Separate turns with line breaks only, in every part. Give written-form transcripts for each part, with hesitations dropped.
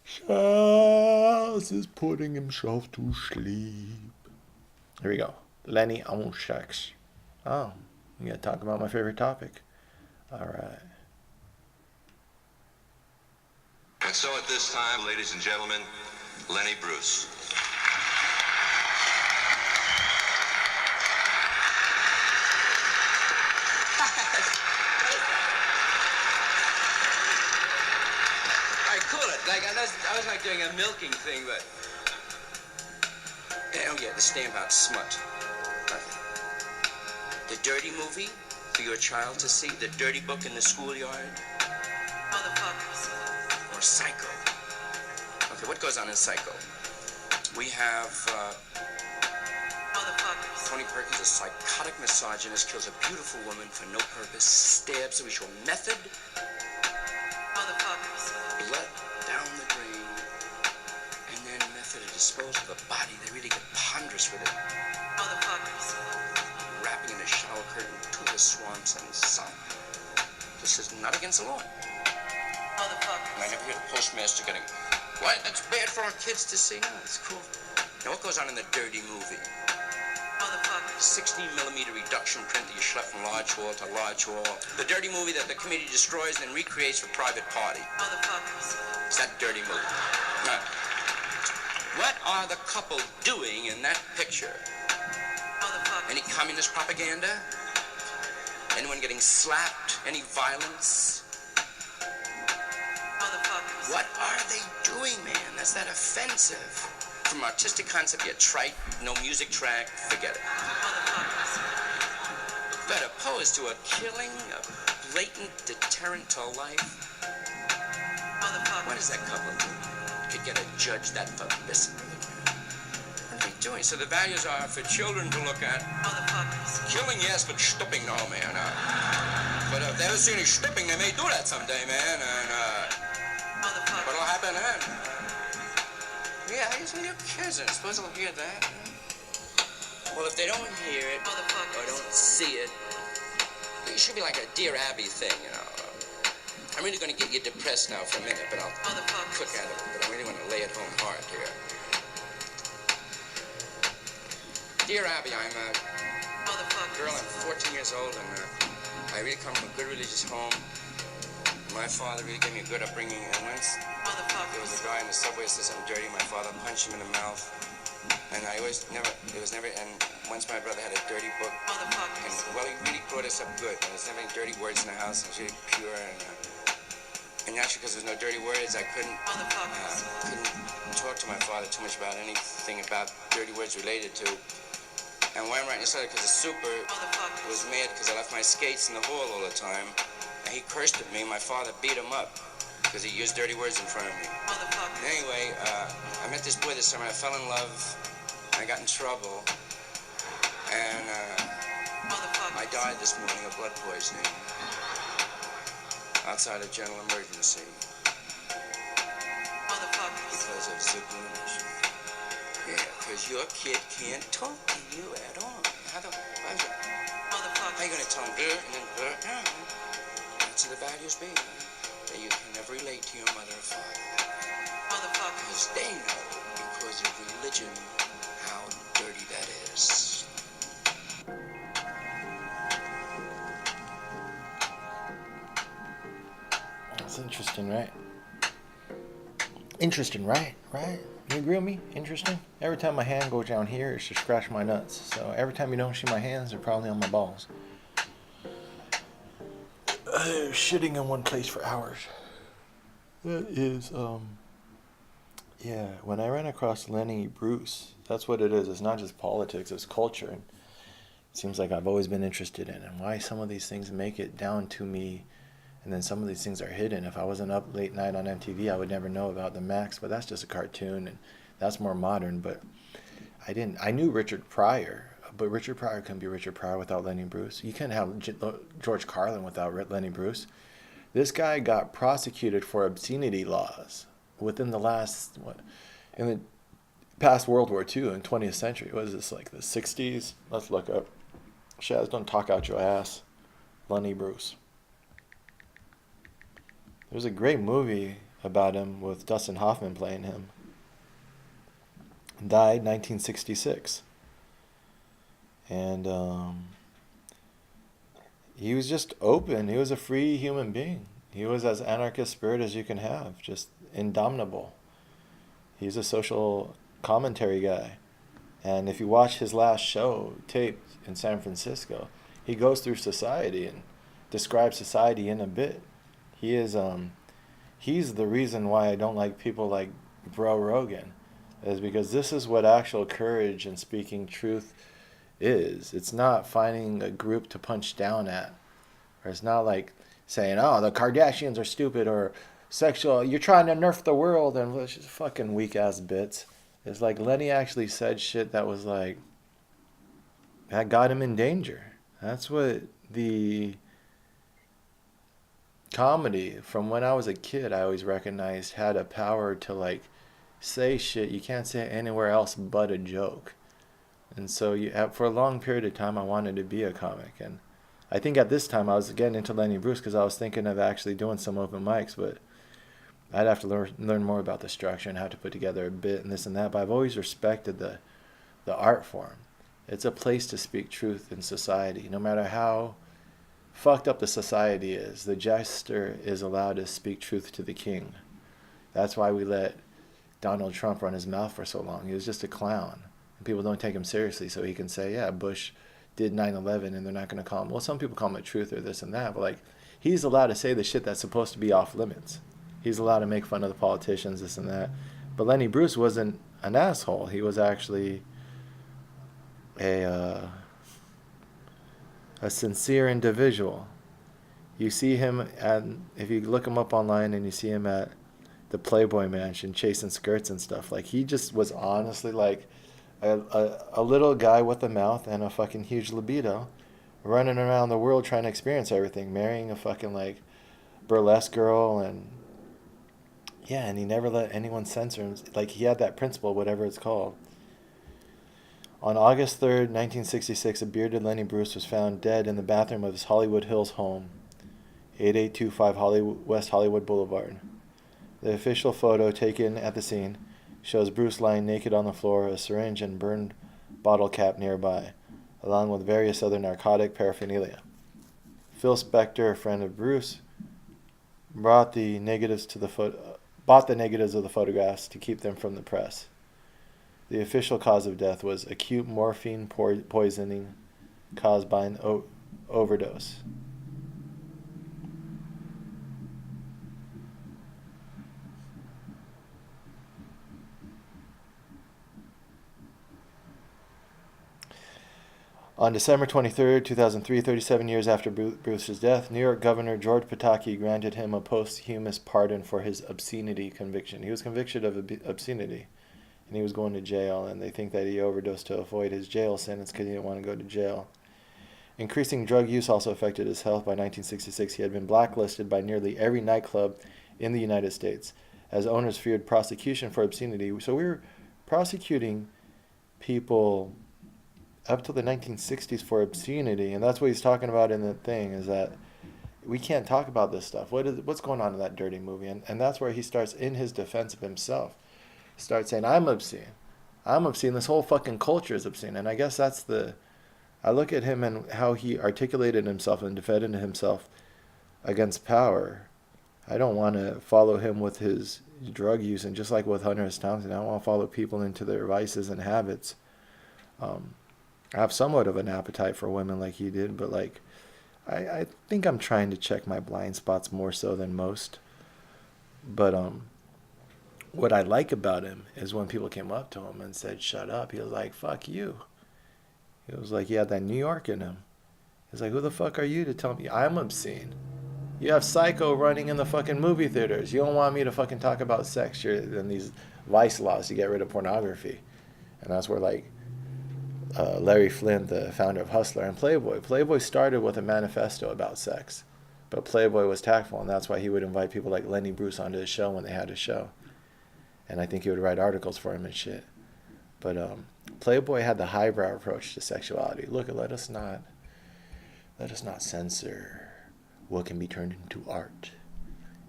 Chaz is putting himself to sleep. Here we go. Lenny on sex. Oh, we gotta talk about my favorite topic. All right.
And so at this time, ladies and gentlemen, Lenny Bruce.
I cool it. Like I was like doing a milking thing, but I don't get the stamp out smut. The dirty movie for your child to see, the dirty book in the schoolyard. Motherfuckers. Or Psycho. Okay, what goes on in Psycho? We have Motherfuckers. Tony Perkins, a psychotic misogynist, kills a beautiful woman for no purpose, stabs her, we show method. Motherfuckers. Blood down the drain, and then method to dispose of the body. They really get ponderous with it. Motherfuckers. Wrapping in a shower curtain to the swamps and sun. This is not against the law. Motherfuckers. And I never hear the postmaster getting, what? That's bad for our kids to see. No, it's cool. Now what goes on in the dirty movie? Motherfuckers. 16mm reduction print that you schlep from large hall to large hall. The dirty movie that the committee destroys and then recreates for private party. Motherfuckers. It's that dirty movie. Now, what are the couple doing in that picture? Any communist propaganda? Anyone getting slapped? Any violence? What are they doing, man? That's that offensive. From artistic concept, you're trite, no music track, forget it. But opposed to a killing, a blatant deterrent to life. What is that couple doing? Could get a judge that publicity. What are they doing? So the values are for children to look at. Killing, yes, but stooping, no, man. But if they ever see any stooping, they may do that someday, man. And what'll happen then? Yeah, I usually your kids are supposed to hear that. Well, if they don't hear it or don't see it, it should be like a Dear Abby thing, you know. I'm really going to get you depressed now for a minute, but I'll cook at it. But I really want to lay it home hard here. Dear Abby, I'm a girl, I'm 14 years old, and I really come from a good religious home. My father really gave me a good upbringing, and once there was a guy in the subway who said something dirty, my father punched him in the mouth, and and once my brother had a dirty book, and well, he really brought us up good, and there's never any dirty words in the house, and it was really pure, and actually, because there's no dirty words, I couldn't talk to my father too much about anything about dirty words related to. And why I'm writing this letter, because the super was mad because I left my skates in the hall all the time. And he cursed at me. My father beat him up because he used dirty words in front of me. Anyway, I met this boy this summer. I fell in love. I got in trouble. And I died this morning of blood poisoning outside of general emergency because of Zagoonish. Yeah, because your kid can't talk to you at all. How you going to tell him, and then, no. That's the values be, that you can never relate to your mother or father. Because they know, because of religion, how dirty that is.
That's interesting, right? Interesting, right? Right? You agree with me? Interesting? Every time my hand goes down here, it's to scratch my nuts. So every time you don't see my hands, they're probably on my balls. Shitting in one place for hours. That is, yeah, when I ran across Lenny Bruce, that's what it is. It's not just politics, it's culture. And it seems like I've always been interested in it. And why some of these things make it down to me, and then some of these things are hidden. If I wasn't up late night on MTV, I would never know about the Max, but that's just a cartoon, and that's more modern. But I knew Richard Pryor, but Richard Pryor couldn't be Richard Pryor without Lenny Bruce. You couldn't have George Carlin without Lenny Bruce. This guy got prosecuted for obscenity laws within the last, in the past World War II and 20th century. What is this, like the 60s? Let's look up. Shaz, don't talk out your ass. Lenny Bruce. There's a great movie about him with Dustin Hoffman playing him. Died 1966. And he was just open. He was a free human being. He was as anarchist spirit as you can have, just indomitable. He's a social commentary guy. And if you watch his last show taped in San Francisco, he goes through society and describes society in a bit. He's the reason why I don't like people like Bro Rogan, is because this is what actual courage and speaking truth is. It's not finding a group to punch down at, or it's not like saying, "Oh, the Kardashians are stupid," or "sexual, you're trying to nerf the world," and it's just fucking weak ass bits. It's like Lenny actually said shit that was like, that got him in danger. That's what the comedy from when I was a kid I always recognized had a power to like say shit you can't say anywhere else but a joke. And so for a long period of time I wanted to be a comic, and I think at this time I was getting into Lenny Bruce because I was thinking of actually doing some open mics, but I'd have to learn more about the structure and how to put together a bit and this and that. But I've always respected the art form. It's a place to speak truth in society. No matter how fucked up the society is, the jester is allowed to speak truth to the king. That's why we let Donald Trump run his mouth for so long. He was just a clown. And people don't take him seriously, so he can say, yeah, Bush did 9/11, and they're not going to call him. Well, some people call him a truth or this and that, but like, he's allowed to say the shit that's supposed to be off limits. He's allowed to make fun of the politicians, this and that. But Lenny Bruce wasn't an asshole. He was actually a sincere individual. You see him if you look him up online and you see him at the Playboy Mansion chasing skirts and stuff, like he just was honestly like a little guy with a mouth and a fucking huge libido running around the world trying to experience everything, marrying a fucking like burlesque girl, and yeah, and he never let anyone censor him. Like he had that principle, whatever it's called. On August 3rd, 1966, a bearded Lenny Bruce was found dead in the bathroom of his Hollywood Hills home, 8825 West Hollywood Boulevard. The official photo taken at the scene shows Bruce lying naked on the floor, a syringe and burned bottle cap nearby, along with various other narcotic paraphernalia. Phil Spector, a friend of Bruce, bought the negatives of the photographs to keep them from the press. The official cause of death was acute morphine poisoning caused by an overdose. On December 23, 2003, 37 years after Bruce's death, New York Governor George Pataki granted him a posthumous pardon for his obscenity conviction. He was convicted of obscenity, and he was going to jail, and they think that he overdosed to avoid his jail sentence because he didn't want to go to jail. Increasing drug use also affected his health. By 1966, he had been blacklisted by nearly every nightclub in the United States, as owners feared prosecution for obscenity. So we were prosecuting people up to the 1960s for obscenity, and that's what he's talking about in the thing, is that we can't talk about this stuff. What's going on in that dirty movie? And that's where he starts, in his defense of himself, starts saying, I'm obscene. This whole fucking culture is obscene. And I guess that's I look at him and how he articulated himself and defended himself against power. I don't want to follow him with his drug use, and just like with Hunter S. Thompson, I don't want to follow people into their vices and habits. I have somewhat of an appetite for women like he did, but like I think I'm trying to check my blind spots more so than most. But what I like about him is when people came up to him and said, shut up, he was like, fuck you. He was like, he had that New York in him. He's like, who the fuck are you to tell me I'm obscene? You have Psycho running in the fucking movie theaters. You don't want me to fucking talk about sex. You're in these vice laws to get rid of pornography. And that's where like Larry Flint, the founder of Hustler, and Playboy started with a manifesto about sex, but Playboy was tactful, and that's why he would invite people like Lenny Bruce onto his show when they had a show, and I think he would write articles for him and shit. But Playboy had the highbrow approach to sexuality. Look, let us not censor what can be turned into art.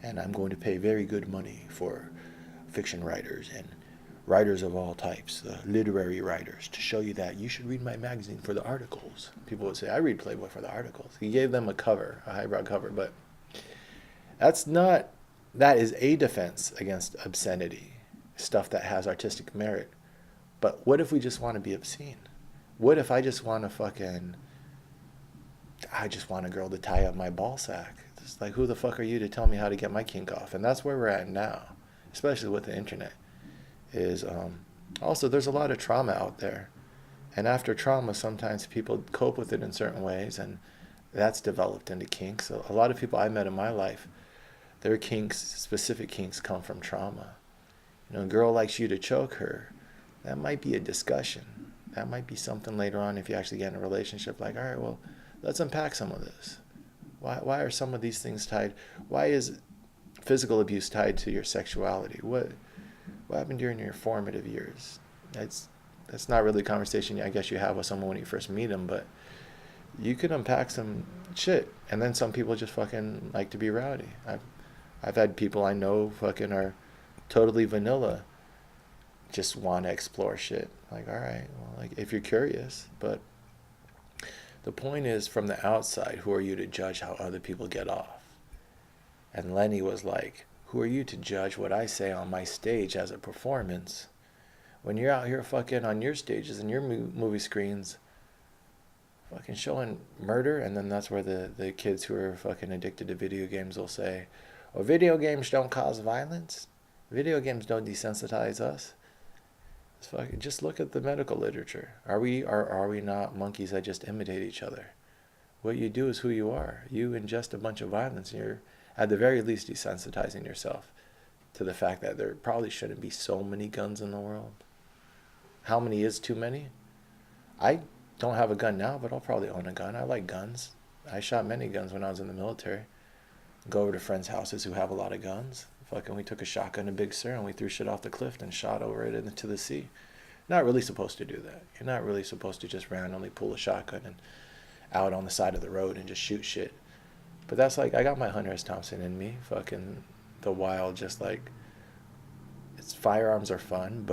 And I'm going to pay very good money for fiction writers and writers of all types, literary writers, to show you that you should read my magazine for the articles. People would say, I read Playboy for the articles. He gave them a cover, a highbrow cover, but that is a defense against obscenity, stuff that has artistic merit. But what if we just want to be obscene? What if I just want a girl to tie up my ball sack? It's like, who the fuck are you to tell me how to get my kink off? And that's where we're at now, especially with the internet. Is also, there's a lot of trauma out there. And after trauma, sometimes people cope with it in certain ways, and that's developed into kinks. So a lot of people I met in my life, their kinks, specific kinks, come from trauma. A girl likes you to choke her. That might be a discussion. That might be something later on if you actually get in a relationship. Like, all right, well, let's unpack some of this. Why are some of these things tied? Why is physical abuse tied to your sexuality? What happened during your formative years? That's not really a conversation I guess you have with someone when you first meet them, but you could unpack some shit. And then some people just fucking like to be rowdy. I've had people I know fucking are totally vanilla, just want to explore shit. Like, all right, well, like, if you're curious. But the point is, from the outside, who are you to judge how other people get off? And Lenny was like, who are you to judge what I say on my stage as a performance when you're out here fucking on your stages and your movie screens fucking showing murder? And then that's where the kids who are fucking addicted to video games will say, oh, video games don't cause violence. Video games don't desensitize us. It's fucking, just look at the medical literature. Are we not monkeys that just imitate each other? What you do is who you are. You ingest a bunch of violence, and you're at the very least desensitizing yourself to the fact that there probably shouldn't be so many guns in the world. How many is too many? I don't have a gun now, but I'll probably own a gun. I like guns. I shot many guns when I was in the military. Go over to friends' houses who have a lot of guns. Fucking, we took a shotgun to Big Sur and we threw shit off the cliff and shot over it into the sea. Not really supposed to do that. You're not really supposed to just randomly pull a shotgun and out on the side of the road and just shoot shit. But that's like, I got my Hunter S. Thompson in me. Fucking the wild, just like, it's, firearms are fun,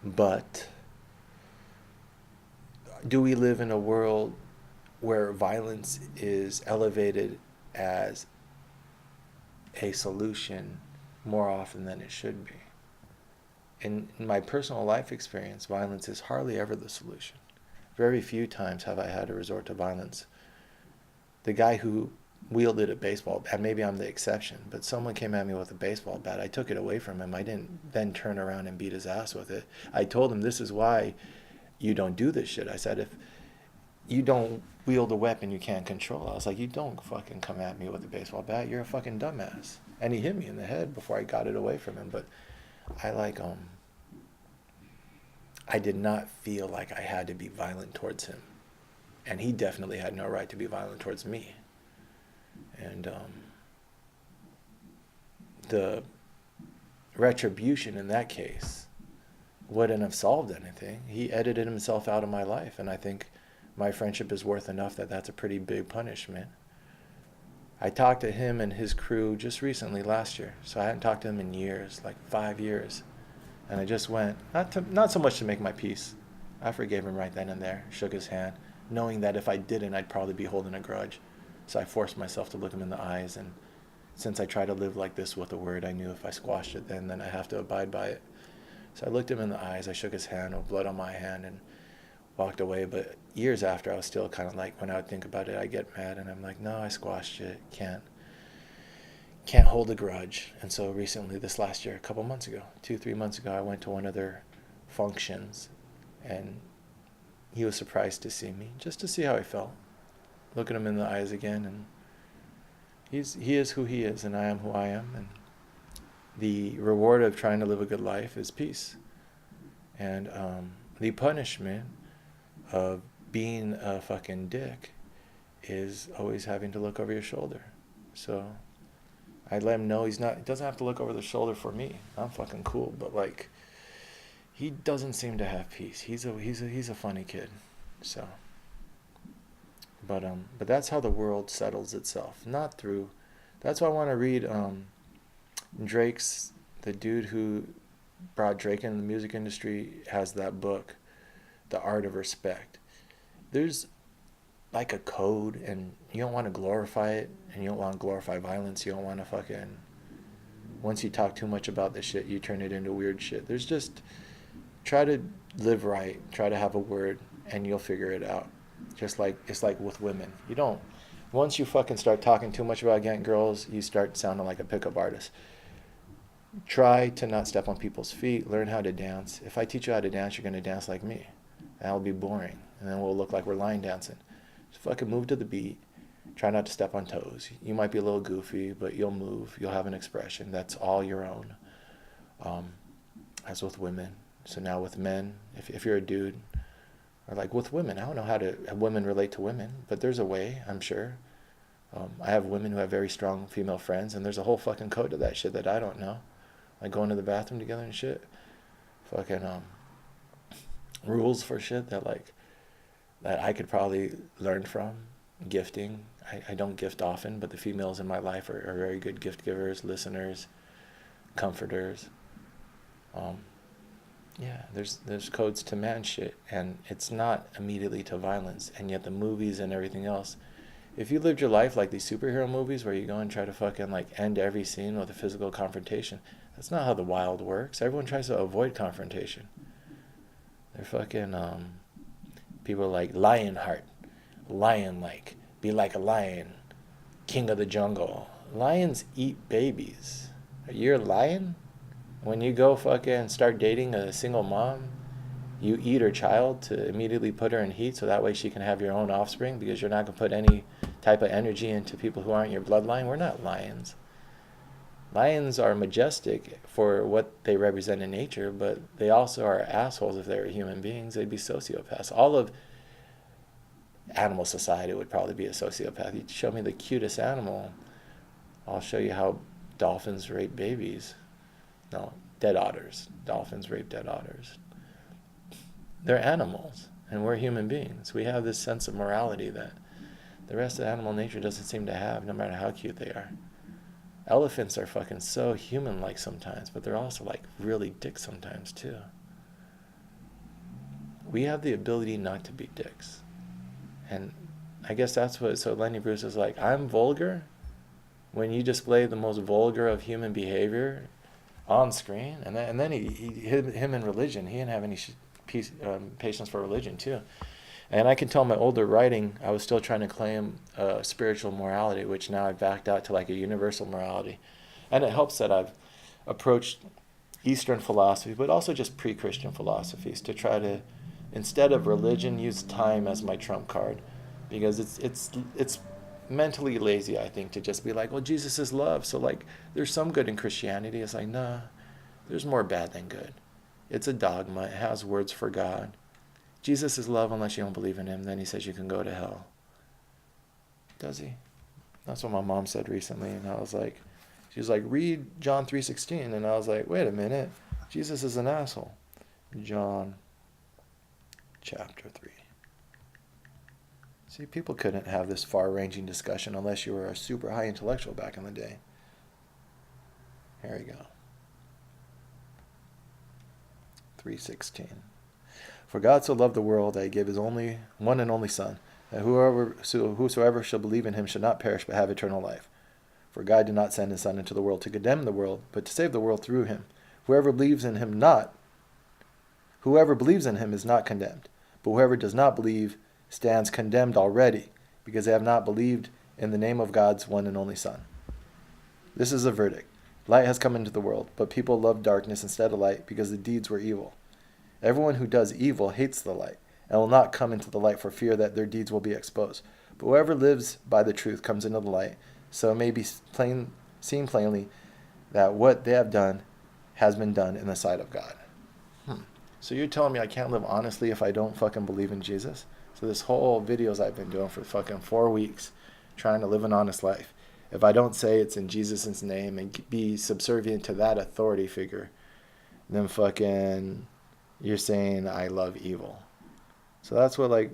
but do we live in a world where violence is elevated as a solution more often than it should be? In my personal life experience, violence is hardly ever the solution. Very few times have I had to resort to violence. The guy who wielded a baseball bat, maybe I'm the exception, but someone came at me with a baseball bat. I took it away from him. I didn't then turn around and beat his ass with it. I told him, this is why you don't do this shit. I said, if you don't wield a weapon you can't control. I was like, you don't fucking come at me with a baseball bat. You're a fucking dumbass. And he hit me in the head before I got it away from him. But I did not feel like I had to be violent towards him. And he definitely had no right to be violent towards me. And the retribution in that case wouldn't have solved anything. He edited himself out of my life, and I think my friendship is worth enough that that's a pretty big punishment. I talked to him and his crew just recently, last year, so I hadn't talked to him in years, like 5 years. And I just went, not so much to make my peace. I forgave him right then and there, shook his hand, knowing that if I didn't, I'd probably be holding a grudge. So I forced myself to look him in the eyes, and since I try to live like this with a word, I knew if I squashed it then I have to abide by it. So I looked him in the eyes, I shook his hand, with blood on my hand, and walked away. But years after, I was still kind of like, when I would think about it, I get mad, and I'm like, no, I squashed it, can't hold a grudge. And so recently, this last year, a couple months ago, 2-3 months ago, I went to one of their functions, and he was surprised to see me, just to see how I felt. Look at him in the eyes again, and he is who he is, and I am who I am, and the reward of trying to live a good life is peace. And the punishment of being a fucking dick is always having to look over your shoulder. So I let him know he doesn't have to look over the shoulder for me. I'm fucking cool, but like, he doesn't seem to have peace. He's a funny kid. So but that's how the world settles itself, not through That's why I want to read Drake's, the dude who brought Drake into the music industry has that book, The Art of Respect. There's like a code, and you don't want to glorify it, and you don't want to glorify violence. You don't want to fucking, once you talk too much about this shit, you turn it into weird shit. There's just, try to live right, try to have a word, and you'll figure it out. Just like, it's like with women. You don't, once you fucking start talking too much about getting girls, you start sounding like a pickup artist. Try to not step on people's feet, learn how to dance. If I teach you how to dance, you're going to dance like me. That'll be boring, and then we'll look like we're line dancing. Just fucking move to the beat. Try not to step on toes. You might be a little goofy, but you'll move. You'll have an expression. That's all your own. As with women. So now with men, if you're a dude, or like with women, I don't know how to have women relate to women, but there's a way, I'm sure. I have women who have very strong female friends, and there's a whole fucking code to that shit that I don't know. Like going to the bathroom together and shit. Fucking rules for shit that like, that I could probably learn from. Gifting. I don't gift often, but the females in my life are very good gift givers, listeners, comforters. Yeah, there's codes to man shit, and it's not immediately to violence, and yet the movies and everything else, if you lived your life like these superhero movies where you go and try to fucking like end every scene with a physical confrontation, that's not how the wild works. Everyone tries to avoid confrontation. They're fucking people like Lionheart, lion-like, be like a lion, king of the jungle. Lions eat babies. You're a lion? When you go fucking start dating a single mom, you eat her child to immediately put her in heat so that way she can have your own offspring because you're not going to put any type of energy into people who aren't your bloodline. We're not lions. Lions are majestic for what they represent in nature, but they also are assholes. If they were human beings, they'd be sociopaths. All of animal society would probably be a sociopath. You show me the cutest animal, I'll show you how dolphins rape babies. No, dead otters. Dolphins rape dead otters. They're animals, and we're human beings. We have this sense of morality that the rest of animal nature doesn't seem to have, no matter how cute they are. Elephants are fucking so human-like sometimes, but they're also like really dicks sometimes too. We have the ability not to be dicks. And I guess that's what, so Lenny Bruce is like, I'm vulgar when you display the most vulgar of human behavior on screen. And then him in religion, he didn't have any patience for religion too. And I can tell my older writing, I was still trying to claim spiritual morality, which now I've backed out to like a universal morality. And it helps that I've approached Eastern philosophy, but also just pre-Christian philosophies to try to, instead of religion, use time as my trump card. Because it's mentally lazy, I think, to just be like, well, Jesus is love, so like there's some good in Christianity. It's like, nah, there's more bad than good. It's a dogma. It has words for God. Jesus is love unless you don't believe in him. Then he says you can go to hell. Does he? That's what my mom said recently, and I was like, she was like, read John 3:16, and I was like, wait a minute, Jesus is an asshole. John chapter 3. See, people couldn't have this far-ranging discussion unless you were a super high intellectual back in the day. Here we go. 3:16. For God so loved the world that he gave his only one and only Son, that whosoever shall believe in him shall not perish but have eternal life. For God did not send his Son into the world to condemn the world, but to save the world through him. Whoever believes in him is not condemned, but whoever does not believe stands condemned already, because they have not believed in the name of God's one and only Son. This is a verdict. Light has come into the world, but people love darkness instead of light because the deeds were evil. Everyone who does evil hates the light, and will not come into the light for fear that their deeds will be exposed. But whoever lives by the truth comes into the light, so it may be seen plainly that what they have done has been done in the sight of God. So you're telling me I can't live honestly if I don't fucking believe in Jesus? So this whole videos I've been doing for fucking 4 weeks, trying to live an honest life, if I don't say it's in Jesus' name and be subservient to that authority figure, then fucking you're saying I love evil. So that's what like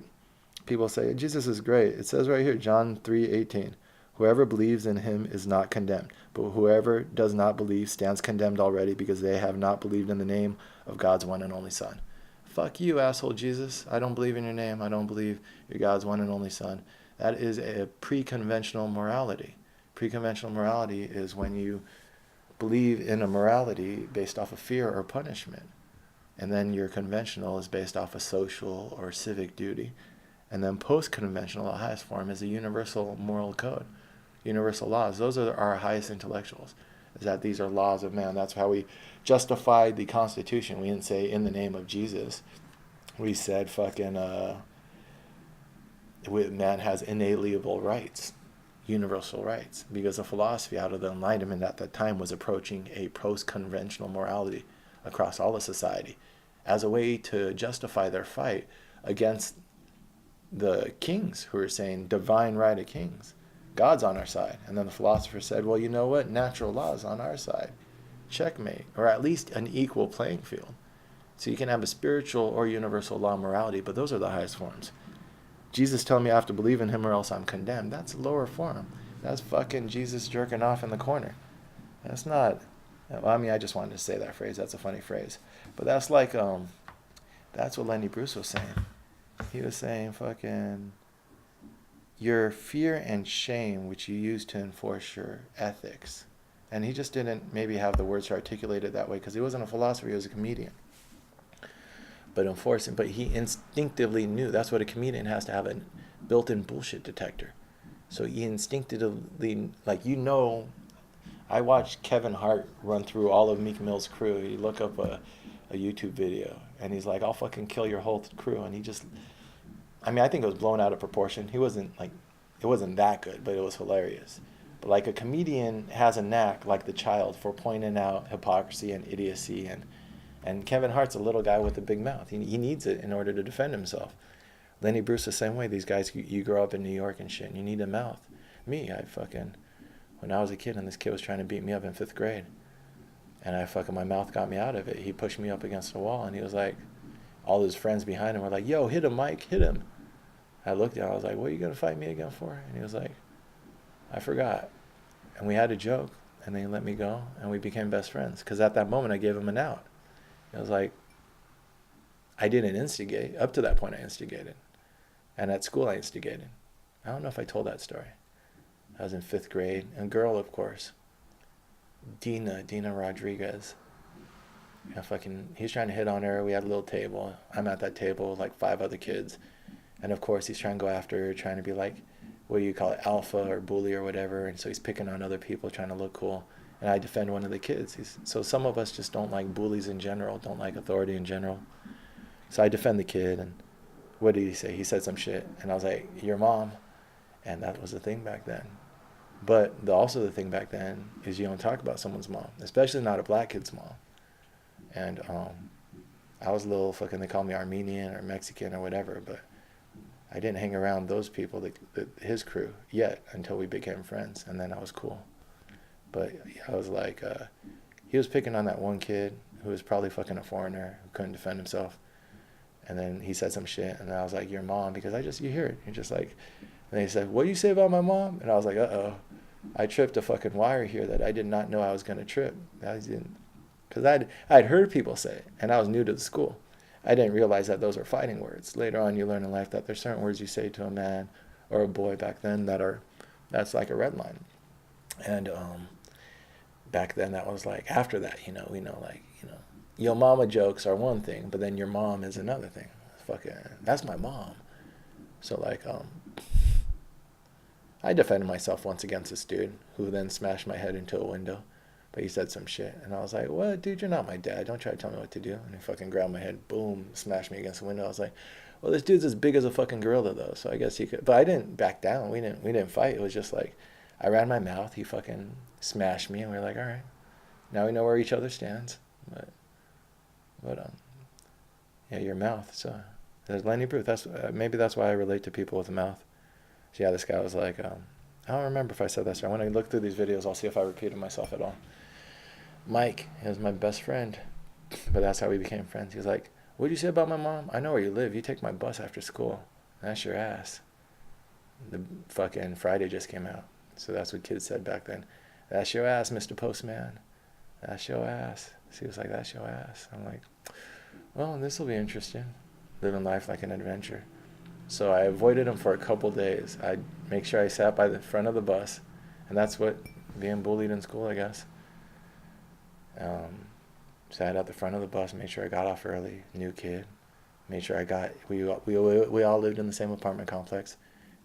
people say, Jesus is great. It says right here, John 3:18, Whoever believes in him is not condemned, but whoever does not believe stands condemned already because they have not believed in the name of God's one and only Son. Fuck you, asshole Jesus. I don't believe in your name. I don't believe you're God's one and only Son. That is a pre-conventional morality. Pre-conventional morality is when you believe in a morality based off of fear or punishment. And then your conventional is based off of social or civic duty. And then post-conventional, the highest form, is a universal moral code. Universal laws. Those are our highest intellectuals. Is that these are laws of man. That's how we justified the Constitution. We didn't say in the name of Jesus. We said fucking man has inalienable rights. Universal rights. Because the philosophy out of the Enlightenment at that time was approaching a post-conventional morality across all of society as a way to justify their fight against the kings who are saying divine right of kings. God's on our side. And then the philosopher said, well, you know what? Natural law is on our side. Checkmate. Or at least an equal playing field. So you can have a spiritual or universal law morality, but those are the highest forms. Jesus telling me I have to believe in him or else I'm condemned. That's a lower form. That's fucking Jesus jerking off in the corner. That's not... Well, I mean, I just wanted to say that phrase. That's a funny phrase. But that's like, that's what Lenny Bruce was saying. He was saying fucking, your fear and shame, which you use to enforce your ethics. And he just didn't maybe have the words to articulate it that way because he wasn't a philosopher, he was a comedian. But he instinctively knew. That's what a comedian has to have, a built-in bullshit detector. So he instinctively, like, I watched Kevin Hart run through all of Meek Mill's crew. You look up a YouTube video, and he's like, I'll fucking kill your whole crew. And he just, I mean, I think it was blown out of proportion. He wasn't, like, it wasn't that good, but it was hilarious. But, like, a comedian has a knack, like the child, for pointing out hypocrisy and idiocy. And Kevin Hart's a little guy with a big mouth. He needs it in order to defend himself. Lenny Bruce the same way. These guys, you grow up in New York and shit, and you need a mouth. Me, when I was a kid and this kid was trying to beat me up in 5th grade, and my mouth got me out of it. He pushed me up against the wall, and he was like, all his friends behind him were like, yo, hit him, Mike, hit him. I looked at him, I was like, what are you going to fight me again for? And he was like, I forgot. And we had a joke, and then he let me go, and we became best friends. Because at that moment, I gave him an out. It was like, I didn't instigate. Up to that point, I instigated. And at school, I instigated. I don't know if I told that story. I was in 5th grade. And girl, of course. Dina Rodriguez. He's trying to hit on her. We had a little table. I'm at that table with like 5 other kids. And of course, he's trying to go after her, trying to be like, what do you call it, alpha or bully or whatever. And so he's picking on other people, trying to look cool. And I defend one of the kids. So some of us just don't like bullies in general, don't like authority in general. So I defend the kid. And what did he say? He said some shit. And I was like, your mom. And that was the thing back then. But also the thing back then is you don't talk about someone's mom, especially not a black kid's mom. And I was a little fucking, they call me Armenian or Mexican or whatever, but I didn't hang around those people, his crew, yet until we became friends, and then I was cool. But I was like, he was picking on that one kid who was probably fucking a foreigner who couldn't defend himself. And then he said some shit, and I was like, your mom, because you hear it. You're just like, and he said, what do you say about my mom? And I was like, uh-oh. I tripped a fucking wire here that I did not know I was going to trip. Because I'd heard people say it, and I was new to the school. I didn't realize that those are fighting words. Later on, you learn in life that there's certain words you say to a man or a boy back then that's like a red line. And back then, that was like, after that, yo mama jokes are one thing, but then your mom is another thing. That's my mom. So I defended myself once against this dude who then smashed my head into a window. But he said some shit. And I was like, what, dude, you're not my dad. Don't try to tell me what to do. And he fucking grabbed my head, boom, smashed me against the window. I was like, well, this dude's as big as a fucking gorilla, though. So I guess he could. But I didn't back down. We didn't fight. It was just like, I ran my mouth. He fucking smashed me. And we were like, all right. Now we know where each other stands. But yeah, your mouth. So there's Lenny Bruce. Maybe that's why I relate to people with a mouth. So yeah, this guy was like, I don't remember if I said that. So when I look through these videos, I'll see if I repeated myself at all. Mike, he was my best friend, but that's how we became friends. He was like, what did you say about my mom? I know where you live. You take my bus after school. That's your ass. The fucking Friday just came out. So that's what kids said back then. That's your ass, Mr. Postman. That's your ass. So he was like, that's your ass. I'm like, well, this will be interesting. Living life like an adventure. So I avoided him for a couple days. I'd make sure I sat by the front of the bus. And that's what being bullied in school, I guess. Sat at the front of the bus, made sure I got off early, new kid. Made sure I got, we all lived in the same apartment complex.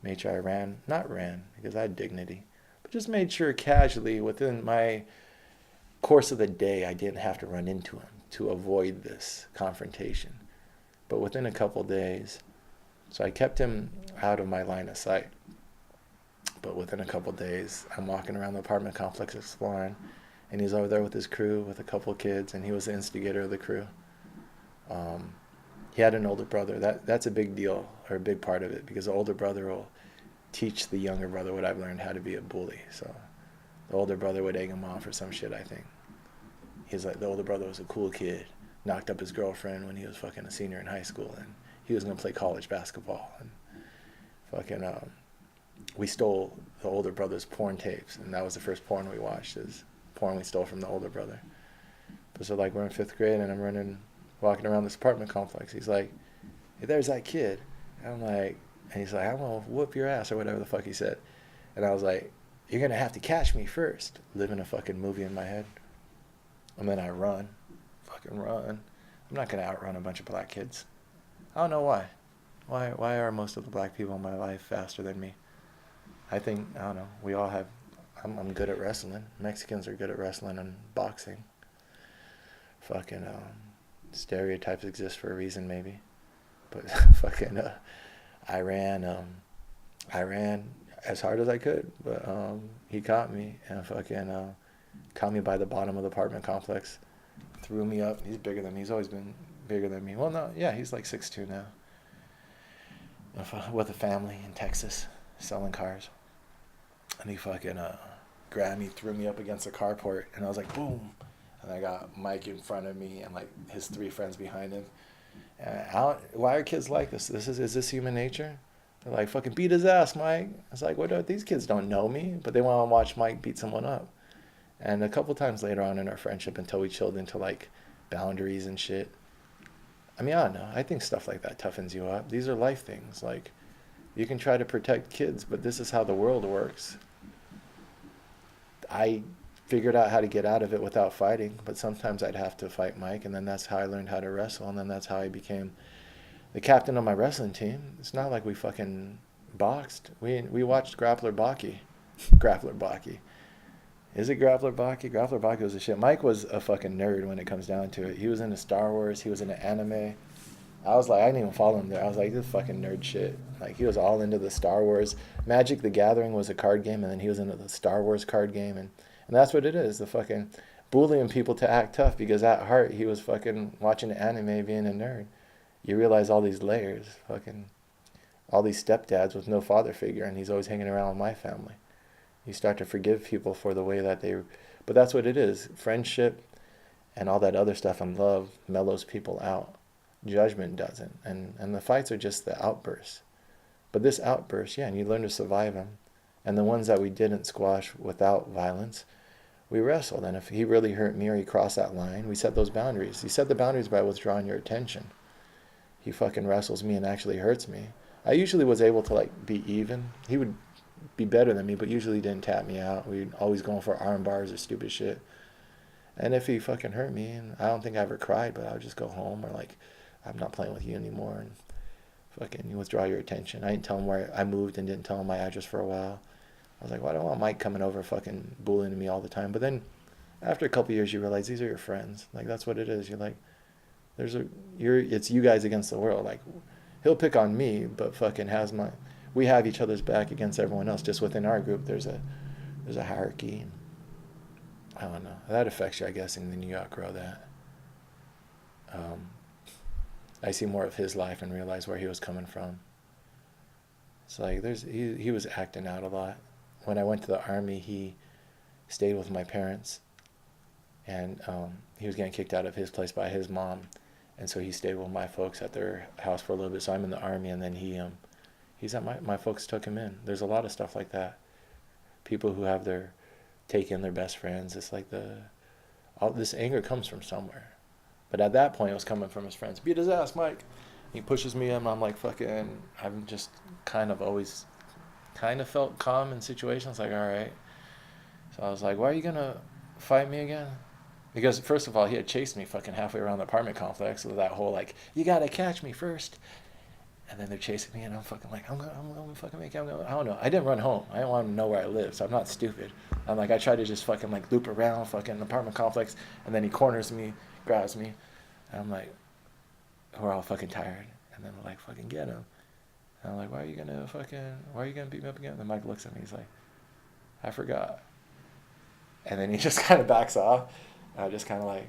Made sure I not ran, because I had dignity, but just made sure casually within my course of the day I didn't have to run into him to avoid this confrontation. But within a couple days, so I kept him out of my line of sight. But within a couple days, I'm walking around the apartment complex exploring, and he's over there with his crew, with a couple kids, and he was the instigator of the crew. He had an older brother. That's a big deal, or a big part of it, because the older brother will teach the younger brother what I've learned, how to be a bully. So the older brother would egg him on for some shit, I think. He's like, the older brother was a cool kid, knocked up his girlfriend when he was fucking a senior in high school, and he was going to play college basketball. And fucking, we stole the older brother's porn tapes, and that was the first porn we watched, is porn we stole from the older brother. But so like we're in 5th grade, and I'm walking around this apartment complex. He's like, hey, there's that kid. And I'm like, and he's like, I'm going to whoop your ass, or whatever the fuck he said. And I was like, you're going to have to catch me first. Living a fucking movie in my head. And then I fucking run. I'm not going to outrun a bunch of black kids. I don't know why. Why are most of the black people in my life faster than me? I think, I don't know, we all have, I'm good at wrestling. Mexicans are good at wrestling and boxing. Fucking, stereotypes exist for a reason, maybe. But fucking, I ran as hard as I could, but he caught me and fucking caught me by the bottom of the apartment complex, threw me up. He's bigger than me. He's always been bigger than me. Well, no, yeah, he's like 6'2" now. With a family in Texas, selling cars. And he fucking grabbed me, threw me up against the carport, and I was like, boom. And I got Mike in front of me and like his 3 friends behind him. And why are kids like this? Is this human nature? They're like, fucking beat his ass, Mike. It's like, these kids don't know me, but they want to watch Mike beat someone up. And a couple times later on in our friendship, until we chilled into like boundaries and shit. I mean, I don't know. I think stuff like that toughens you up. These are life things. Like, you can try to protect kids, but this is how the world works. I figured out how to get out of it without fighting, but sometimes I'd have to fight Mike, and then that's how I learned how to wrestle, and then that's how I became the captain of my wrestling team. It's not like we fucking boxed. We watched Grappler Baki. Grappler Baki. Is it Grappler Baki? Grappler Baki was a shit. Mike was a fucking nerd when it comes down to it. He was into Star Wars. He was into anime. I was like, I didn't even follow him there. I was like, this fucking nerd shit. Like, he was all into the Star Wars. Magic the Gathering was a card game, and then he was into the Star Wars card game, and that's what it is, the fucking bullying people to act tough, because at heart he was fucking watching anime, being a nerd. You realize all these layers, fucking all these stepdads with no father figure, and he's always hanging around with my family. You start to forgive people for the way that but that's what it is. Friendship and all that other stuff and love mellows people out. Judgment doesn't. And the fights are just the outbursts. But this outburst, yeah, and you learn to survive them. And the ones that we didn't squash without violence, we wrestled. And if he really hurt me or he crossed that line, we set those boundaries. He set the boundaries by withdrawing your attention. He fucking wrestles me and actually hurts me. I usually was able to like be even. He would be better than me, but usually didn't tap me out. We'd always going for arm bars or stupid shit. And if he fucking hurt me, and I don't think I ever cried, but I would just go home, or like, I'm not playing with you anymore, and fucking you withdraw your attention. I didn't tell him where I moved and didn't tell him my address for a while. I was like, well, I don't want Mike coming over fucking bullying me all the time. But then after a couple years, you realize these are your friends. Like, that's what it is. You're like, it's you guys against the world. Like, he'll pick on me, but fucking we have each other's back against everyone else. Just within our group, there's a hierarchy. I don't know. That affects you, I guess, and then you outgrow that. I see more of his life and realize where he was coming from. It's like he was acting out a lot. When I went to the army, he stayed with my parents, and he was getting kicked out of his place by his mom, and so he stayed with my folks at their house for a little bit. So I'm in the army, and then he's at my folks took him in. There's a lot of stuff like that. People who have taken their best friends. It's like all this anger comes from somewhere. But at that point, it was coming from his friends. Beat his ass, Mike. He pushes me in, and I'm like, fucking, I'm just kind of always kind of felt calm in situations, like, all right. So I was like, why are you going to fight me again? Because first of all, he had chased me fucking halfway around the apartment complex with that whole, like, you got to catch me first. And then they're chasing me, and I'm fucking like, I'm gonna fucking make it. I don't know. I didn't run home. I didn't want to know where I live, so I'm not stupid. I'm like, I tried to just fucking like loop around fucking the apartment complex, and then he corners me, grabs me, and I'm like, we're all fucking tired. And then we're like, fucking get him. And I'm like, why are you gonna beat me up again? And Mike looks at me, he's like, I forgot. And then he just kind of backs off, and I just kind of like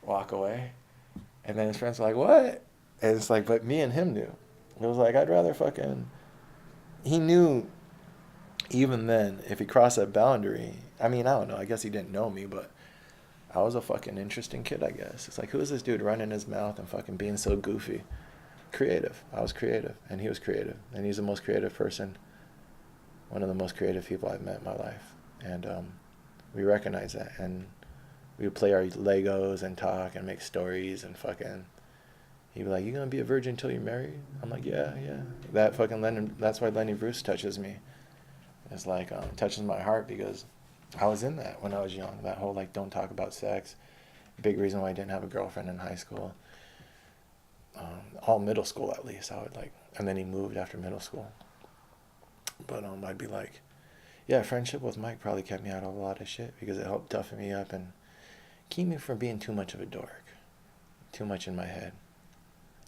walk away. And then his friends are like, what? And it's like, but me and him knew. It was like, I'd rather fucking... He knew, even then, if he crossed that boundary... I mean, I don't know. I guess he didn't know me, but I was a fucking interesting kid, I guess. It's like, who is this dude running his mouth and fucking being so goofy? Creative. I was creative, and he was creative. And he's the most creative person, one of the most creative people I've met in my life. And we recognize that. And we would play our Legos and talk and make stories and fucking... He'd be like, you gonna be a virgin until you're married? I'm like, yeah. That fucking that's why Lenny Bruce touches me. It's like, touches my heart because I was in that when I was young. That whole, like, don't talk about sex. Big reason why I didn't have a girlfriend in high school. All middle school, at least. I would like, and then he moved after middle school. But I'd be like, yeah, friendship with Mike probably kept me out of a lot of shit because it helped toughen me up and keep me from being too much of a dork. Too much in my head.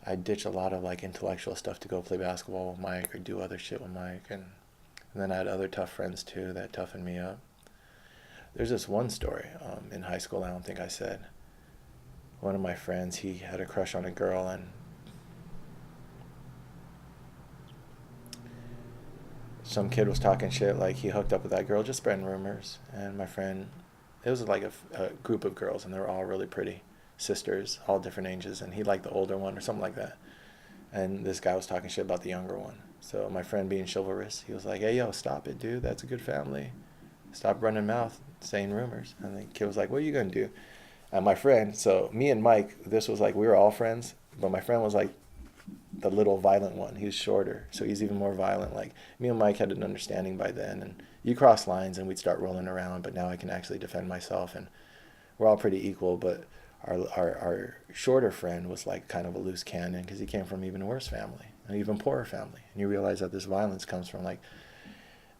I ditch a lot of like intellectual stuff to go play basketball with Mike or do other shit with Mike, and then I had other tough friends too that toughened me up. There's this one story in high school I don't think I said. One of my friends, he had a crush on a girl, and some kid was talking shit like he hooked up with that girl, just spreading rumors. And my friend, it was like a group of girls, and they were all really pretty. Sisters, all different ages, and he liked the older one or something like that. And this guy was talking shit about the younger one. So my friend, being chivalrous, he was like, hey, yo, stop it, dude. That's a good family. Stop running mouth, saying rumors. And the kid was like, what are you going to do? And my friend, so me and Mike, this was like, we were all friends, but my friend was like the little violent one. He was shorter, so he's even more violent. Like, me and Mike had an understanding by then, and you cross lines and we'd start rolling around, but now I can actually defend myself, and we're all pretty equal. But our shorter friend was like kind of a loose cannon because he came from even worse family, an even poorer family. And you realize that this violence comes from, like,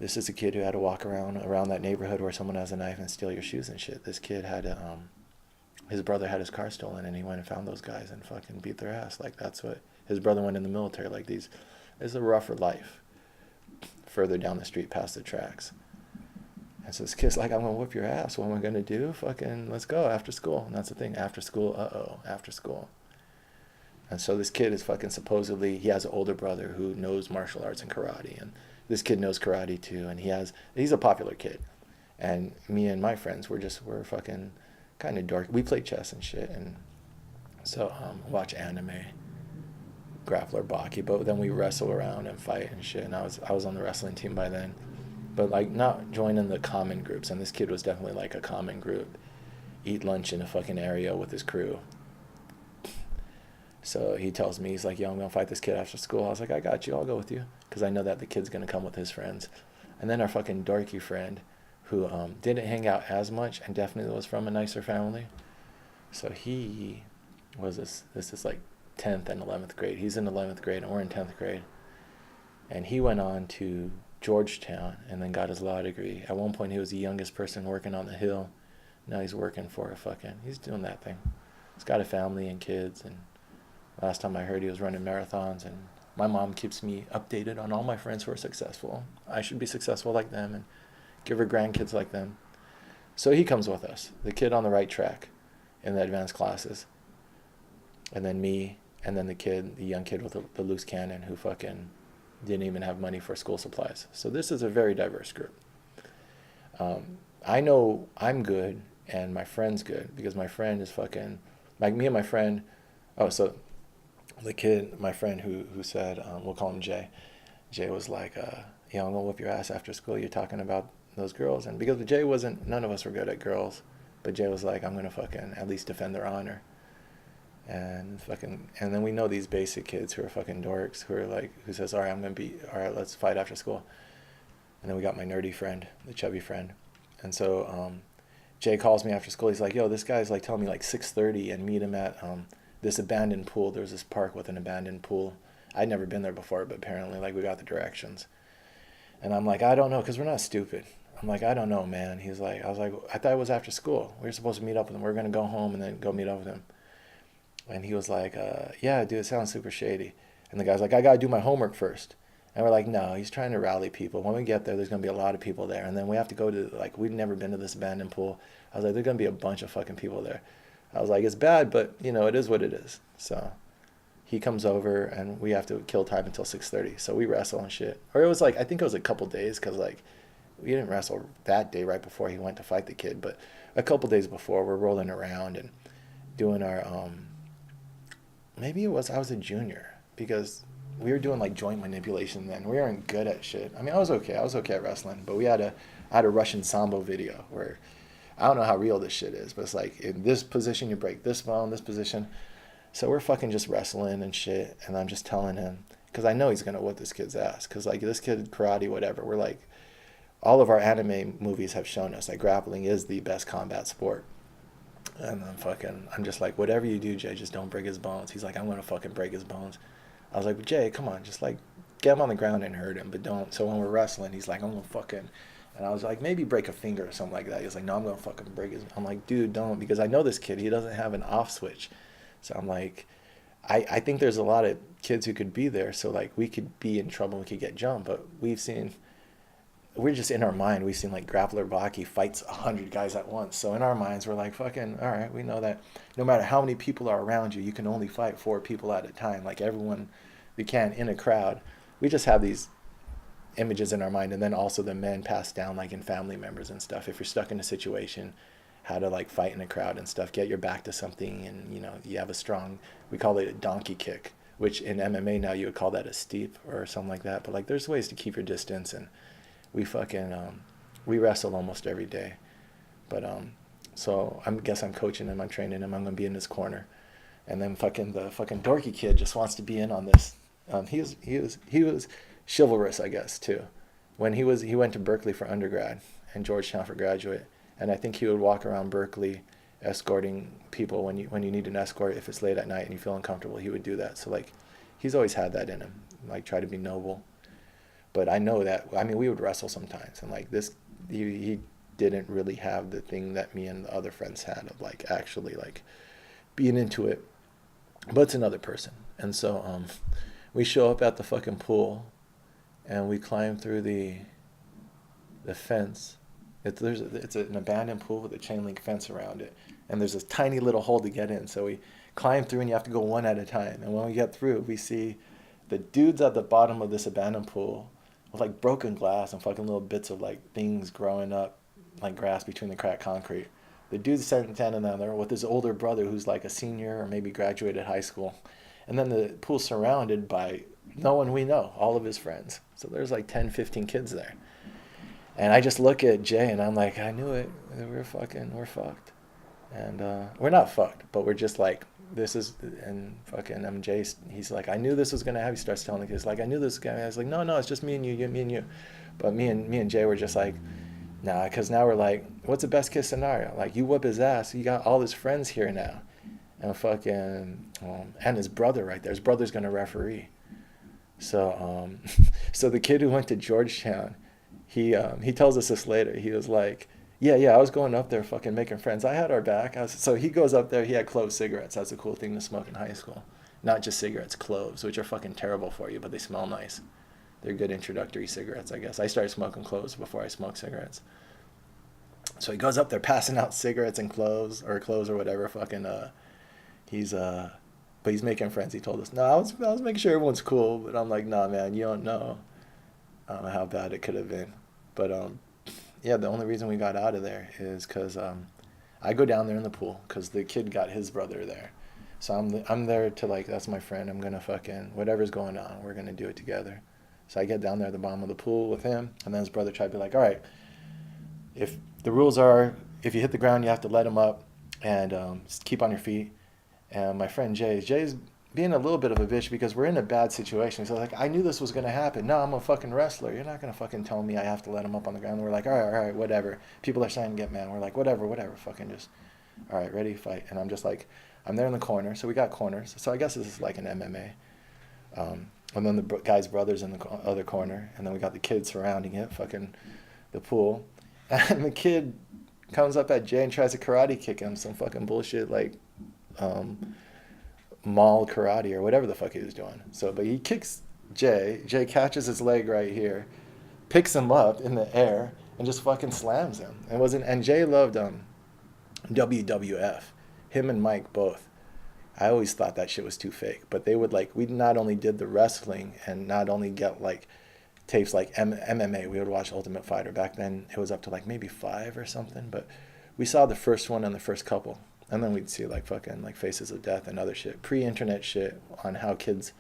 this is a kid who had to walk around that neighborhood where someone has a knife and steal your shoes and shit. This kid had his brother had his car stolen, and he went and found those guys and fucking beat their ass. Like, that's what his brother went in the military. Like, it's a rougher life further down the street past the tracks. And so this kid's like, I'm going to whip your ass. What am I going to do? Fucking, let's go after school. And that's the thing. After school, after school. And so this kid is fucking supposedly, he has an older brother who knows martial arts and karate. And this kid knows karate too. And he's a popular kid. And me and my friends, we're fucking kind of dorky. We play chess and shit. And so watch anime, grappler, baki. But then we wrestle around and fight and shit. And I was on the wrestling team by then. But like not joining the common groups, and this kid was definitely like a common group. Eat lunch in a fucking area with his crew. So he tells me, he's like, yo, I'm gonna fight this kid after school. I was like, I got you, I'll go with you, because I know that the kid's gonna come with his friends. And then our fucking dorky friend, who didn't hang out as much and definitely was from a nicer family. So he was this is like 10th and 11th grade. He's in 11th grade and we're in 10th grade. And he went on to Georgetown and then got his law degree. At one point he was the youngest person working on the Hill. Now he's working for he's doing that thing. He's got a family and kids, and last time I heard he was running marathons. And my mom keeps me updated on all my friends who are successful. I should be successful like them and give her grandkids like them. So he comes with us, the kid on the right track in the advanced classes. And then me, and then the young kid with the loose cannon who fucking didn't even have money for school supplies. So this is a very diverse group. I know I'm good and my friend's good because my friend is fucking, like me and my friend, so the kid, my friend who said, we'll call him Jay. Jay was like, yo, I'm gonna whip your ass after school. You're talking about those girls. And because Jay wasn't, none of us were good at girls, but Jay was like, I'm gonna fucking at least defend their honor. And then we know these basic kids who are fucking dorks, who are like, who says, all right, let's fight after school. And then we got my nerdy friend, the chubby friend. And so Jay calls me after school. He's like, yo, this guy's like telling me like 6:30 and meet him at this abandoned pool. There's this park with an abandoned pool. I'd never been there before, but apparently like we got the directions. And I'm like, I don't know, because we're not stupid. I'm like, I don't know, man. He's like, I was like, I thought it was after school. We were supposed to meet up with him. We are going to go home and then go meet up with him. And he was like, yeah, dude, it sounds super shady. And the guy's like, I got to do my homework first. And we're like, no, he's trying to rally people. When we get there, there's going to be a lot of people there. And then we have to go to, like, we've never been to this abandoned pool. I was like, there's going to be a bunch of fucking people there. I was like, it's bad, but, you know, it is what it is. So he comes over and we have to kill time until 6:30. So we wrestle and shit. Or it was like, I think it was a couple days because, like, we didn't wrestle that day right before he went to fight the kid. But a couple days before, we're rolling around and doing our, maybe it was, I was a junior because we were doing like joint manipulation then. We weren't good at shit. I mean, I was okay at wrestling, but I had a Russian Sambo video where I don't know how real this shit is, but it's like in this position you break this bone, this position. So we're fucking just wrestling and shit, and I'm just telling him because I know he's gonna whip this kid's ass because like this kid karate whatever. We're like, all of our anime movies have shown us that grappling is the best combat sport. And I'm just like, whatever you do, Jay, just don't break his bones. He's like, I'm gonna fucking break his bones. I was like, Jay, come on, just like get him on the ground and hurt him, but don't. So when we're wrestling, he's like, I'm gonna fucking, and I was like, maybe break a finger or something like that. He was like, no, I'm gonna fucking break his. I'm like, dude, don't, because I know this kid, he doesn't have an off switch. So I'm like, I think there's a lot of kids who could be there. So like we could be in trouble, we could get jumped, but we're just in our mind, we've seen like Grappler Baki fights 100 guys at once. So in our minds, we're like, fucking, all right, we know that no matter how many people are around you, you can only fight 4 people at a time. Like everyone you can in a crowd. We just have these images in our mind. And then also the men pass down like in family members and stuff. If you're stuck in a situation, how to like fight in a crowd and stuff, get your back to something. And, you know, you have a strong, we call it a donkey kick, which in MMA now you would call that a steep or something like that. But like there's ways to keep your distance, and we fucking we wrestle almost every day. But so I guess I'm coaching him, I'm training him, I'm gonna be in this corner. And then the fucking dorky kid just wants to be in on this. He was chivalrous, I guess, too. When he went to Berkeley for undergrad and Georgetown for graduate, and I think he would walk around Berkeley escorting people when you need an escort. If it's late at night and you feel uncomfortable, he would do that. So like he's always had that in him, like try to be noble. But I know that, I mean, we would wrestle sometimes, and like this, he didn't really have the thing that me and the other friends had of like actually like being into it. But it's another person. And so we show up at the fucking pool, and we climb through the fence. It's an abandoned pool with a chain link fence around it, and there's this tiny little hole to get in. So we climb through, and you have to go one at a time. And when we get through, we see the dudes at the bottom of this abandoned pool with like broken glass and fucking little bits of like things growing up like grass between the cracked concrete. The dude's standing down there with his older brother who's like a senior or maybe graduated high school. And then the pool's surrounded by no one we know, all of his friends. So there's like 10, 15 kids there. And I just look at Jay and I'm like, I knew it. We're fucked. And we're not fucked, but we're just like, this is, and fucking MJ, he's like, I knew this was gonna happen. He starts telling the kids, like, I knew this was gonna happen. I was like, no, it's just me and you. But me and Jay were just like, nah, because now we're like, what's the best case scenario? Like, you whip his ass, you got all his friends here now, and fucking, and his brother right there. His brother's gonna referee. So, so the kid who went to Georgetown, he tells us this later. He was like, yeah, I was going up there fucking making friends. I had our back. So he goes up there, he had clove cigarettes. That's a cool thing to smoke in high school. Not just cigarettes, cloves, which are fucking terrible for you, but they smell nice. They're good introductory cigarettes, I guess. I started smoking cloves before I smoked cigarettes. So he goes up there passing out cigarettes and cloves or whatever. Fucking, but he's making friends. He told us, no, I was making sure everyone's cool, but I'm like, nah, man, you don't know how bad it could have been. But yeah, the only reason we got out of there is because I go down there in the pool because the kid got his brother there. So I'm there to like, that's my friend. I'm gonna fucking, whatever's going on, we're gonna do it together. So I get down there at the bottom of the pool with him, and then his brother tried to be like, all right, if the rules are, if you hit the ground, you have to let them up and keep on your feet. And my friend Jay's being a little bit of a bitch because we're in a bad situation. So like, I knew this was gonna happen. No, I'm a fucking wrestler. You're not gonna fucking tell me I have to let him up on the ground. And we're like, all right, whatever. People are starting to get mad. We're like, whatever, fucking just, all right, ready, fight. And I'm just like, I'm there in the corner. So we got corners. So I guess this is like an MMA. And then the guy's brother's in the other corner, and then we got the kids surrounding it, fucking the pool. And the kid comes up at Jay and tries to karate kick him, some fucking bullshit like mall karate or whatever the fuck he was doing. So, but he kicks Jay. Jay catches his leg right here, picks him up in the air, and just fucking slams him. And Jay loved WWF. Him and Mike both. I always thought that shit was too fake. But they would like, we not only did the wrestling and not only get like tapes like MMA, we would watch Ultimate Fighter. Back then it was up to like maybe 5 or something. But we saw the first one and the first couple. And then we'd see like fucking like Faces of Death and other shit. Pre-internet shit on how kids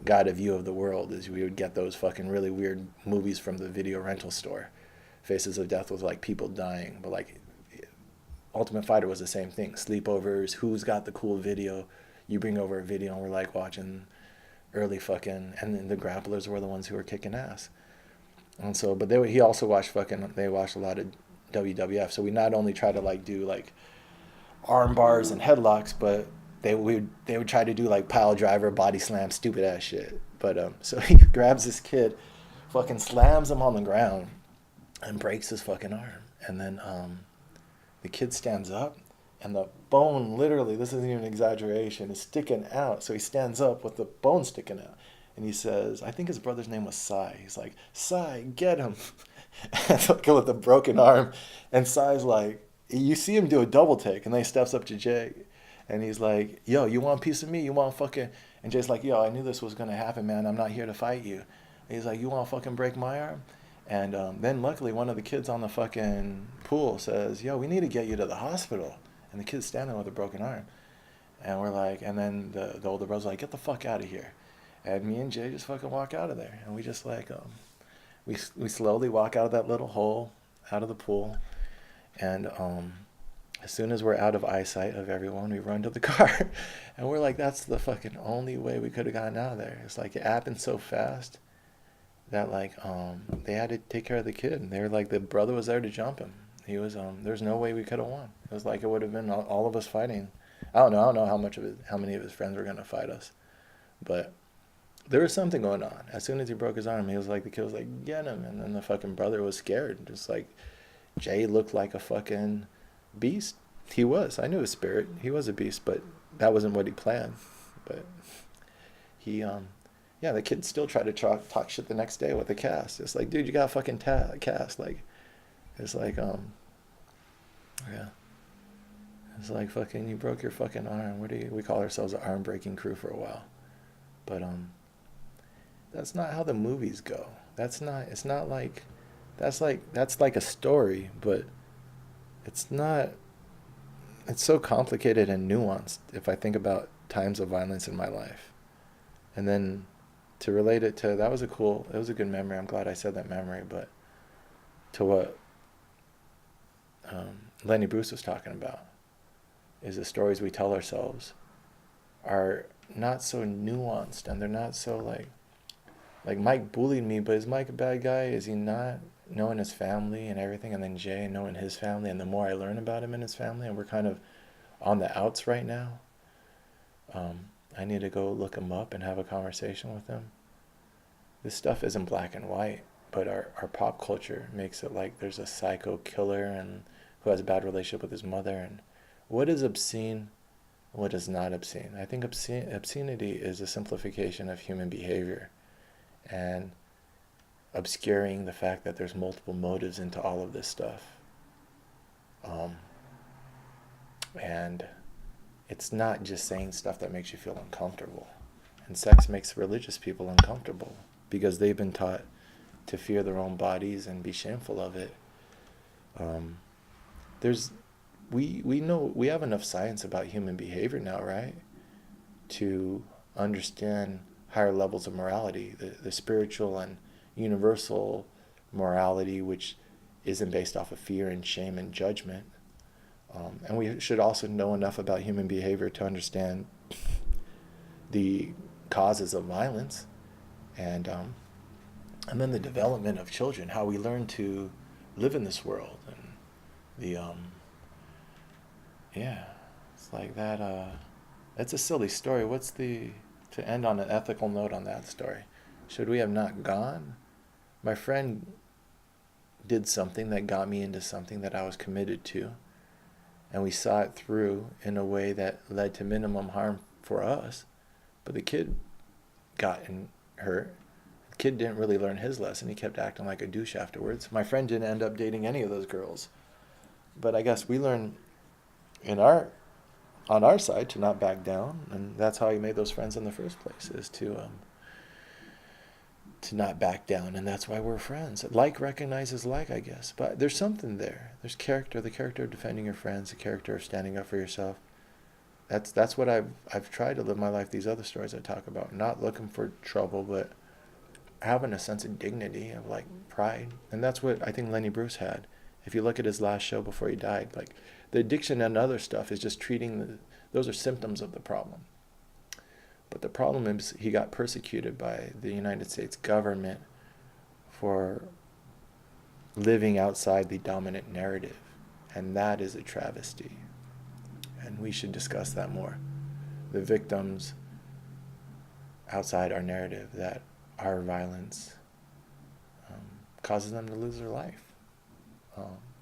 got a view of the world is we would get those fucking really weird movies from the video rental store. Faces of Death was like people dying. But like Ultimate Fighter was the same thing. Sleepovers, who's got the cool video. You bring over a video and we're like watching early fucking, and then the grapplers were the ones who were kicking ass. And so, but he also watched they watched a lot of WWF. So we not only try to like do like arm bars and headlocks, but they would try to do like pile driver, body slam, stupid ass shit. But so he grabs this kid, fucking slams him on the ground, and breaks his fucking arm. And then the kid stands up, and the bone, literally, this isn't even an exaggeration, is sticking out. So he stands up with the bone sticking out. And he says, I think his brother's name was Sai. He's like, Sai, get him. And looking with the broken arm. And Sai's like, you see him do a double take. And then he steps up to Jay. And he's like, yo, you want a piece of me? You want fucking... And Jay's like, yo, I knew this was going to happen, man. I'm not here to fight you. And he's like, you want to fucking break my arm? And then luckily one of the kids on the fucking pool says, yo, we need to get you to the hospital. And the kid's standing with a broken arm. And we're like, and then the older brother's like, get the fuck out of here. And me and Jay just fucking walk out of there. And we just like, we slowly walk out of that little hole, out of the pool. And as soon as we're out of eyesight of everyone, we run to the car. And we're like, that's the fucking only way we could have gotten out of there. It's like it happened so fast that like they had to take care of the kid. And they were like, the brother was there to jump him. He was there's no way we could have won. It was like it would have been all of us fighting. I don't know how many of his friends were gonna fight us, but there was something going on. As soon as he broke his arm, he was like, the kid was like, get him. And then the fucking brother was scared. Just like Jay looked like a fucking beast. He was. I knew his spirit. He was a beast, but that wasn't what he planned. But he yeah, the kid still tried to talk shit the next day with the cast. It's like, dude, you got a fucking cast. Like, it's like, yeah. It's like, fucking, you broke your fucking arm. We call ourselves an arm breaking crew for a while. But, that's not how the movies go. It's not like, that's like a story, but it's not, it's so complicated and nuanced if I think about times of violence in my life. And then to relate it to, it was a good memory. I'm glad I said that memory, but to what Lenny Bruce was talking about is the stories we tell ourselves are not so nuanced, and they're not so like Mike bullied me, but is Mike a bad guy? Is he not? Knowing his family and everything, and then Jay knowing his family, and the more I learn about him and his family, and we're kind of on the outs right now. I need to go look him up and have a conversation with him. This stuff isn't black and white, but our pop culture makes it like there's a psycho killer and who has a bad relationship with his mother, and what is obscene, what is not obscene. I think obscenity is a simplification of human behavior, and obscuring the fact that there's multiple motives into all of this stuff. And it's not just saying stuff that makes you feel uncomfortable. And sex makes religious people uncomfortable because they've been taught to fear their own bodies and be shameful of it. We know, we have enough science about human behavior now, right? To understand higher levels of morality, the spiritual and universal morality, which isn't based off of fear and shame and judgment. And we should also know enough about human behavior to understand the causes of violence, and then the development of children, how we learn to live in this world, and the yeah, it's like that. It's a silly story. What's the to end on an ethical note on that story? Should we have not gone? My friend did something that got me into something that I was committed to, and we saw it through in a way that led to minimum harm for us. But the kid got hurt. The kid didn't really learn his lesson. He kept acting like a douche afterwards. My friend didn't end up dating any of those girls. But I guess we learned on our side to not back down, and that's how he made those friends in the first place, is to not back down, and that's why we're friends. Like recognizes like, I guess. But there's something there. There's character, the character of defending your friends, the character of standing up for yourself. That's what I've tried to live my life. These other stories I talk about, not looking for trouble, but having a sense of dignity, of like pride, and that's what I think Lenny Bruce had. If you look at his last show before he died, like the addiction and other stuff is just treating those are symptoms of the problem. But the problem is he got persecuted by the United States government for living outside the dominant narrative, and that is a travesty. And we should discuss that more. The victims outside our narrative, that our violence causes them to lose their life.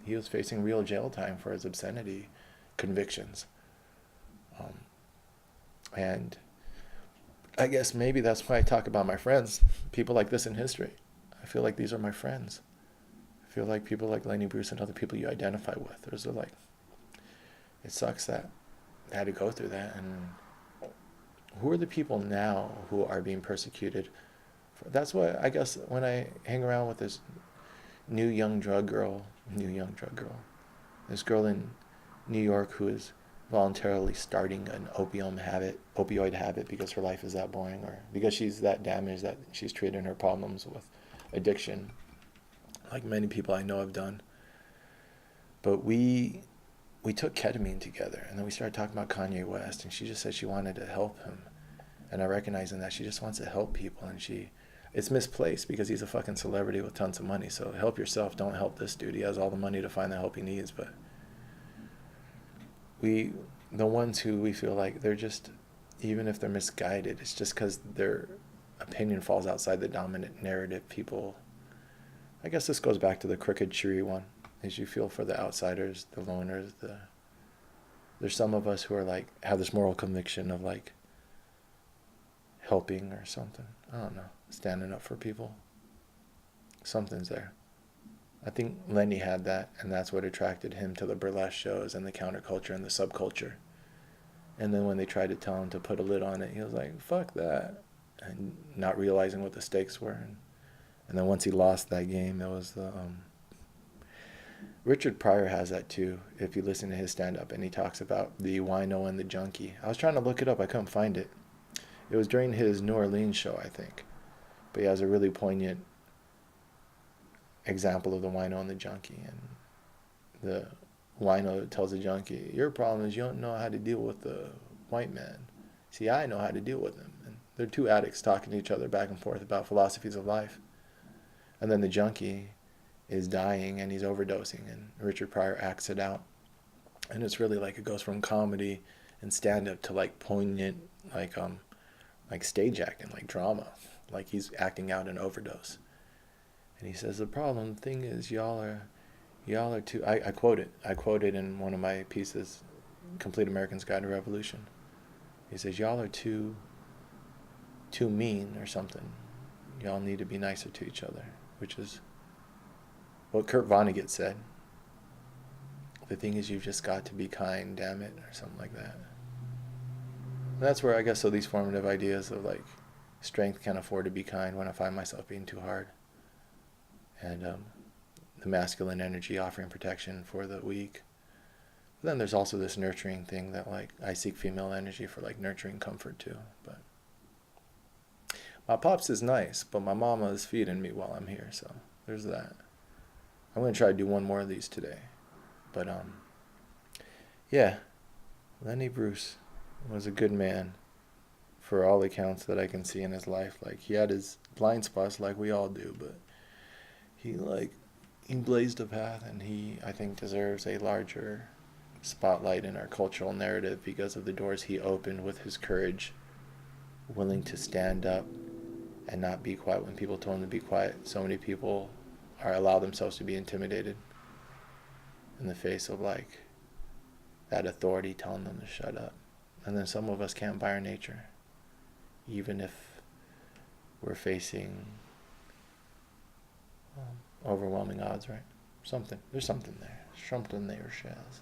He was facing real jail time for his obscenity convictions. And I guess maybe that's why I talk about my friends, people like this in history. I feel like these are my friends. I feel like people like Lenny Bruce and other people you identify with. Those are like, it sucks that I had to go through that. And who are the people now who are being persecuted? That's why I guess when I hang around with this young drug girl, this girl in New York who is voluntarily starting an opioid habit because her life is that boring, or because she's that damaged that she's treating her problems with addiction, like many people I know have done. But we took ketamine together, and then we started talking about Kanye West, and she just said she wanted to help him. And I recognize in that she just wants to help people, and it's misplaced because he's a fucking celebrity with tons of money. So help yourself, don't help this dude. He has all the money to find the help he needs. But the ones who we feel like they're just, even if they're misguided, it's just because their opinion falls outside the dominant narrative. People, I guess this goes back to the crooked tree one, is you feel for the outsiders, the loners, there's some of us who are like, have this moral conviction of like helping or something. I don't know, standing up for people. Something's there. I think Lenny had that, and that's what attracted him to the burlesque shows and the counterculture and the subculture. And then when they tried to tell him to put a lid on it, he was like, fuck that, and not realizing what the stakes were. And then once he lost that game, it was the Richard Pryor has that too, if you listen to his stand-up, and he talks about the wino and the junkie. I was trying to look it up, I couldn't find it. It was during his New Orleans show, I think. But he has a really poignant example of the wino and the junkie. And the wino tells the junkie, your problem is you don't know how to deal with the white man. See, I know how to deal with him. And they're two addicts talking to each other back and forth about philosophies of life. And then the junkie is dying and he's overdosing, and Richard Pryor acts it out. And it's really like, it goes from comedy and stand-up to like poignant, like stage acting, like drama, like he's acting out an overdose. And he says, the thing is, y'all are too, I quote it in one of my pieces, Complete American's Guide to Revolution. He says, y'all are too mean or something. Y'all need to be nicer to each other, which is what Kurt Vonnegut said. The thing is, you've just got to be kind, damn it, or something like that. And that's where I guess, so these formative ideas of like strength can't afford to be kind when I find myself being too hard. And the masculine energy offering protection for the weak. But then there's also this nurturing thing that like I seek female energy for like nurturing comfort too. But my pops is nice, but my mama is feeding me while I'm here, so there's that. I'm gonna try to do one more of these today. But yeah, Lenny Bruce was a good man for all accounts that I can see in his life. Like, he had his blind spots like we all do, but he blazed a path, and he, I think, deserves a larger spotlight in our cultural narrative because of the doors he opened with his courage, willing to stand up and not be quiet when people told him to be quiet. So many people allow themselves to be intimidated in the face of that authority telling them to shut up. And then some of us can't by our nature, even if we're facing overwhelming odds, right? There's something there, Shaz.